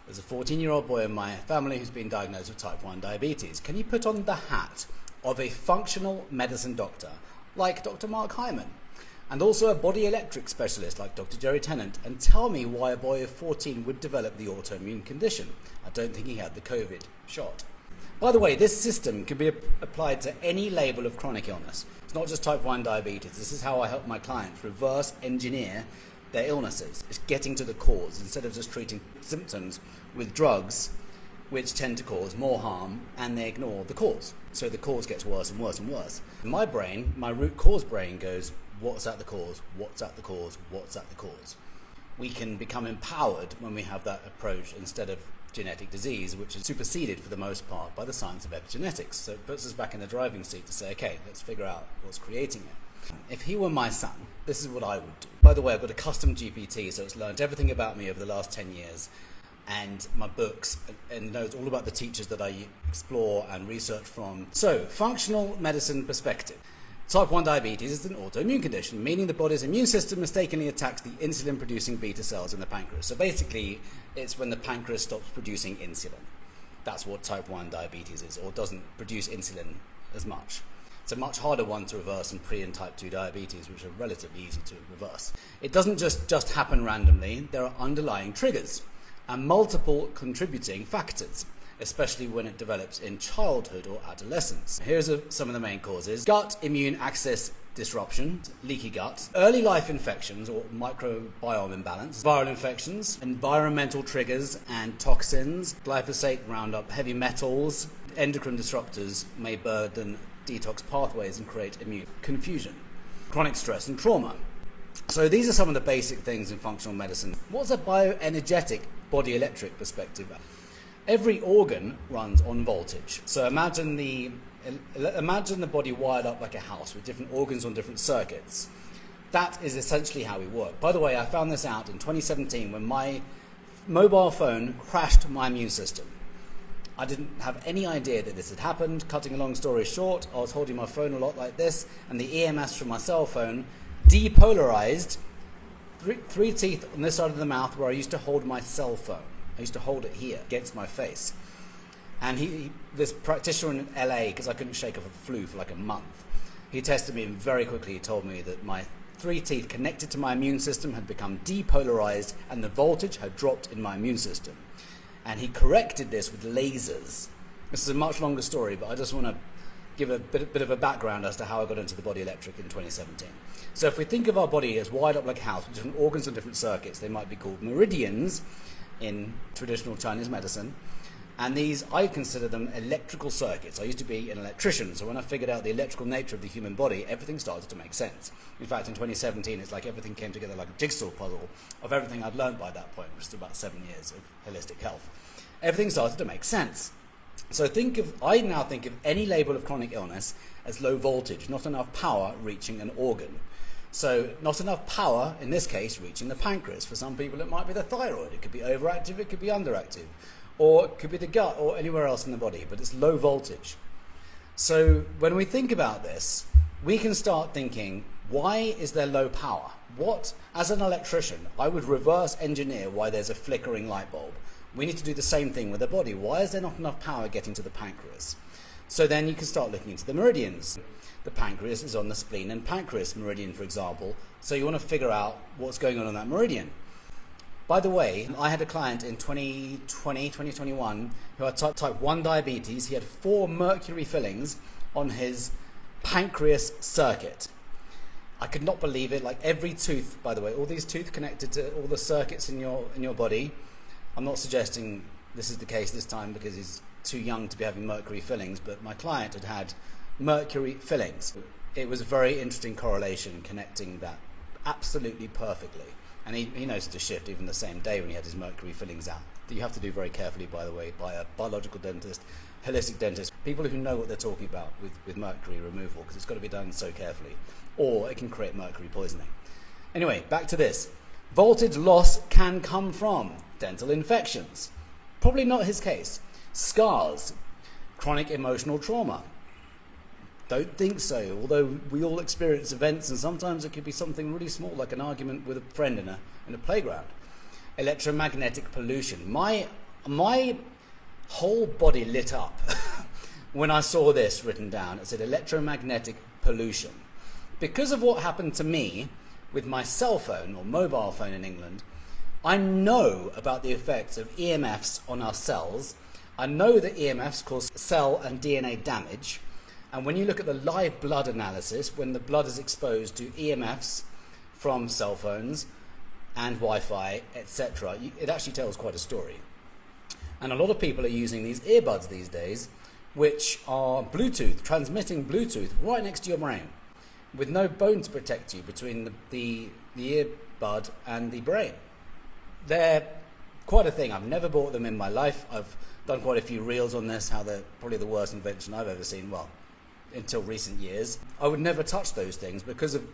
There's a 14-year-old boy in my family who's been diagnosed with type 1 diabetes. Can you put on the hat of a functional medicine doctor like Dr. Mark Hyman, and also a body electric specialist like Dr. Jerry Tennant, and tell me why a boy of 14 would develop the autoimmune condition? I don't think he had the COVID shot. By the way, this system can be applied to any label of chronic illness. It's not just type 1 diabetes. This is how I help my clients reverse engineer their illnesses. It's getting to the cause instead of just treating symptoms with drugs, which tend to cause more harm, and they ignore the cause. So the cause gets worse and worse and worse. In my brain, my root cause brain goes, what's at the cause? What's at the cause? What's at the cause? We can become empowered when we have that approach instead of genetic disease, which is superseded for the most part by the science of epigenetics. So it puts us back in the driving seat to say, okay, let's figure out what's creating it. If he were my son, this is what I would do. By the way, I've got a custom GPT, so it's learned everything about me over the last 10 years, and my books, and knows all about the teachers that I explore and research from. So, functional medicine perspective. Type 1 diabetes is an autoimmune condition, meaning the body's immune system mistakenly attacks the insulin-producing beta cells in the pancreas. So basically, it's when the pancreas stops producing insulin. That's what type 1 diabetes is, or doesn't produce insulin as much. It's a much harder one to reverse than pre and type 2 diabetes, which are relatively easy to reverse. It doesn't just happen randomly. There are underlying triggers and multiple contributing factors, especially when it develops in childhood or adolescence. Here's some of the main causes. Gut immune access disruption, leaky gut, early life infections or microbiome imbalance, viral infections, environmental triggers and toxins, glyphosate, Roundup, heavy metals, endocrine disruptors may burden detox pathways and create immune confusion, chronic stress and trauma. So these are some of the basic things in functional medicine. What's a bioenergetic body electric perspective? Every organ runs on voltage. So imagine the body wired up like a house with different organs on different circuits. That is essentially how we work. By the way, I found this out in 2017 when my mobile phone crashed my immune system. I didn't have any idea that this had happened. Cutting a long story short, I was holding my phone a lot like this, and the EMFs from my cell phone depolarized three teeth on this side of the mouth where I used to hold my cell phone. I used to hold it here against my face. And this practitioner in LA, because I couldn't shake off a flu for like a month, he tested me and very quickly he told me that my 3 teeth connected to my immune system had become depolarized and the voltage had dropped in my immune system. And he corrected this with lasers. This is a much longer story, but I just want to give a bit of a background as to how I got into the body electric in 2017. So if we think of our body as wired up like a house with different organs and different circuits, they might be called meridians in traditional Chinese medicine. And these, I consider them electrical circuits. I used to be an electrician, so when I figured out the electrical nature of the human body, everything started to make sense. In fact, in 2017, it's like everything came together like a jigsaw puzzle of everything I'd learned by that point, which is about 7 years of holistic health. Everything started to make sense. So I now think of any label of chronic illness as low voltage, not enough power reaching an organ. So not enough power, in this case, reaching the pancreas. For some people, it might be the thyroid. It could be overactive, it could be underactive. Or it could be the gut or anywhere else in the body, but it's low voltage. So when we think about this, we can start thinking, why is there low power? As an electrician, I would reverse engineer why there's a flickering light bulb. We need to do the same thing with the body. Why is there not enough power getting to the pancreas? So then you can start looking into the meridians. The pancreas is on the spleen and pancreas meridian, for example. So you want to figure out what's going on that meridian. By the way, I had a client in 2021 who had type 1 diabetes. He had 4 mercury fillings on his pancreas circuit. I could not believe it. Like every tooth, by the way, all these teeth connected to all the circuits in your body. I'm not suggesting this is the case this time because he's too young to be having mercury fillings, but my client had had mercury fillings. It was a very interesting correlation connecting that absolutely perfectly. And he noticed a shift even the same day when he had his mercury fillings out. That you have to do very carefully, by the way, by a biological dentist, holistic dentist, people who know what they're talking about with mercury removal, because it's got to be done so carefully, or it can create mercury poisoning. Anyway, back to this. Voltage loss can come from dental infections. Probably not his case. Scars, chronic emotional trauma. Don't think so, although we all experience events, and sometimes it could be something really small, like an argument with a friend in a playground. Electromagnetic pollution. My My whole body lit up when I saw this written down. It said electromagnetic pollution. Because of what happened to me with my cell phone or mobile phone in England, I know about the effects of EMFs on our cells. I know that EMFs cause cell and DNA damage. And when you look at the live blood analysis, when the blood is exposed to EMFs from cell phones and Wi-Fi, etc., it actually tells quite a story. And a lot of people are using these earbuds these days, which are Bluetooth, transmitting Bluetooth right next to your brain, with no bone to protect you between the earbud and the brain. They're quite a thing. I've never bought them in my life. I've done quite a few reels on this, how they're probably the worst invention I've ever seen, well, until recent years. I would never touch those things because of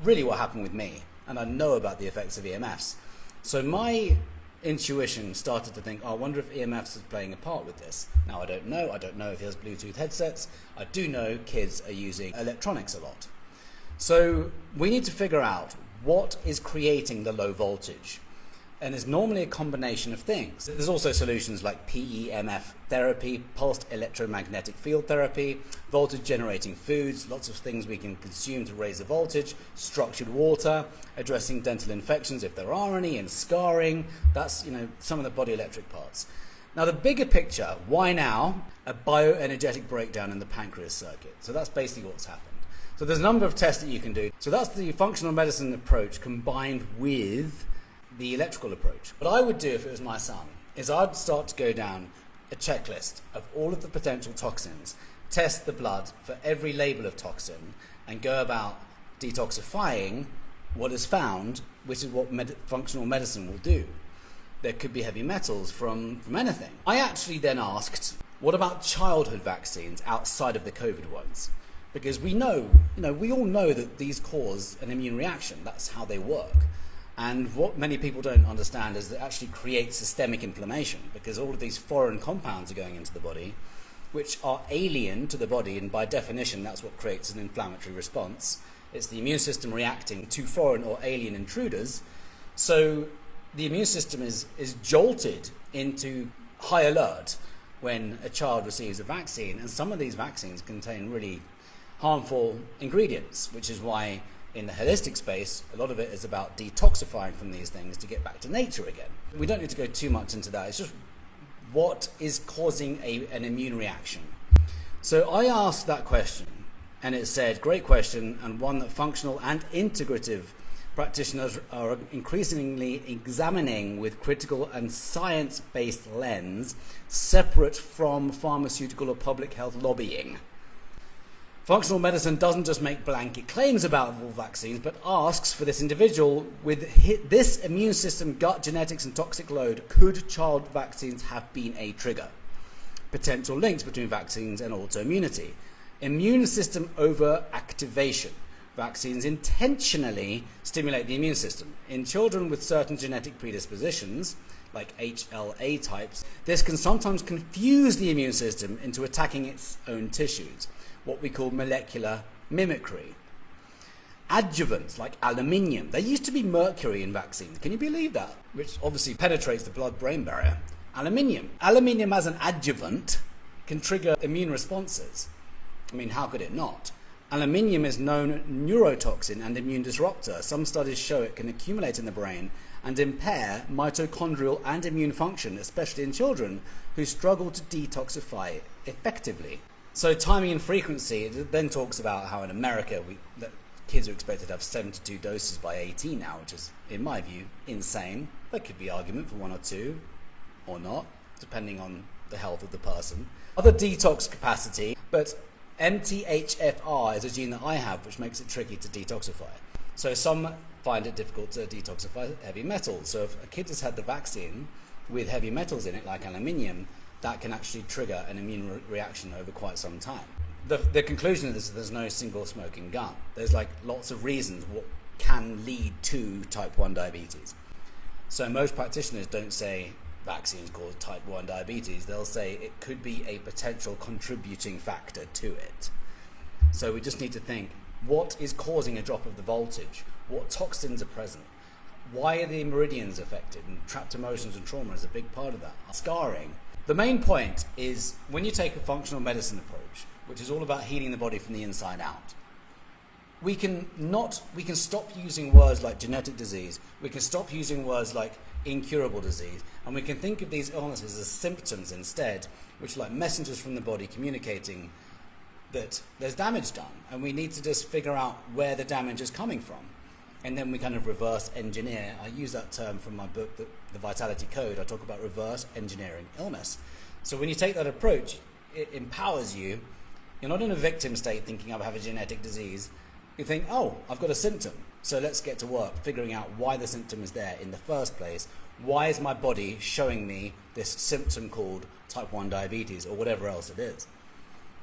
really what happened with me, and I know about the effects of EMFs. So my intuition started to think, oh, I wonder if EMFs is playing a part with this. Now, I don't know. I don't know if he has Bluetooth headsets. I do know kids are using electronics a lot. So we need to figure out what is creating the low voltage. And it's normally a combination of things. There's also solutions like PEMF therapy, pulsed electromagnetic field therapy, voltage generating foods, lots of things we can consume to raise the voltage, structured water, addressing dental infections if there are any, and scarring. That's, some of the body electric parts. Now the bigger picture, why now? A bioenergetic breakdown in the pancreas circuit. So that's basically what's happened. So there's a number of tests that you can do. So that's the functional medicine approach combined with the electrical approach. What I would do if it was my son is I'd start to go down a checklist of all of the potential toxins, test the blood for every label of toxin, and go about detoxifying what is found, which is what functional medicine will do. There could be heavy metals from anything. I actually then asked, what about childhood vaccines outside of the COVID ones? Because we all know that these cause an immune reaction. That's how they work. And what many people don't understand is that it actually creates systemic inflammation, because all of these foreign compounds are going into the body, which are alien to the body, and by definition that's what creates an inflammatory response. It's the immune system reacting to foreign or alien intruders. So the immune system is jolted into high alert when a child receives a vaccine, and some of these vaccines contain really harmful ingredients, which is why in the holistic space, a lot of it is about detoxifying from these things to get back to nature again. We don't need to go too much into that. It's just what is causing an immune reaction. So I asked that question, and it said, great question, and one that functional and integrative practitioners are increasingly examining with critical and science-based lens, separate from pharmaceutical or public health lobbying. Functional medicine doesn't just make blanket claims about all vaccines, but asks for this individual with this immune system, gut genetics and toxic load, could child vaccines have been a trigger? Potential links between vaccines and autoimmunity. Immune system overactivation. Vaccines intentionally stimulate the immune system. In children with certain genetic predispositions, like HLA types, this can sometimes confuse the immune system into attacking its own tissues, what we call molecular mimicry. Adjuvants like aluminium. There used to be mercury in vaccines. Can you believe that? Which obviously penetrates the blood-brain barrier. Aluminium. Aluminium as an adjuvant can trigger immune responses. I mean, how could it not? Aluminium is known neurotoxin and immune disruptor. Some studies show it can accumulate in the brain and impair mitochondrial and immune function, especially in children who struggle to detoxify effectively. So timing and frequency, it then talks about how in America that kids are expected to have 72 doses by 18 now, which is, in my view, insane. There could be argument for 1 or 2, or not, depending on the health of the person. Other detox capacity, but MTHFR is a gene that I have, which makes it tricky to detoxify. So some find it difficult to detoxify heavy metals. So if a kid has had the vaccine with heavy metals in it, like aluminium, that can actually trigger an immune reaction over quite some time. The conclusion is there's no single smoking gun. There's lots of reasons what can lead to type 1 diabetes. So most practitioners don't say vaccines cause type 1 diabetes. They'll say it could be a potential contributing factor to it. So we just need to think, what is causing a drop of the voltage? What toxins are present? Why are the meridians affected? And trapped emotions and trauma is a big part of that. Scarring. The main point is when you take a functional medicine approach, which is all about healing the body from the inside out, we can stop using words like genetic disease, we can stop using words like incurable disease, and we can think of these illnesses as symptoms instead, which are like messengers from the body communicating that there's damage done, and we need to just figure out where the damage is coming from. And then we kind of reverse engineer. I use that term from my book, The Vitality Code. I talk about reverse engineering illness. So when you take that approach, it empowers you. You're not in a victim state thinking I have a genetic disease. You think, oh, I've got a symptom, so let's get to work figuring out why the symptom is there in the first place. Why is my body showing me this symptom called type 1 diabetes or whatever else it is?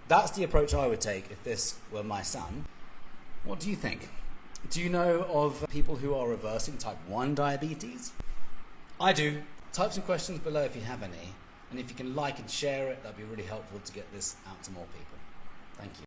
That's the approach I would take if this were my son. What do you think? Do you know of people who are reversing type 1 diabetes? I do. Type some questions below if you have any, and if you can like and share it, that'd be really helpful to get this out to more people. Thank you.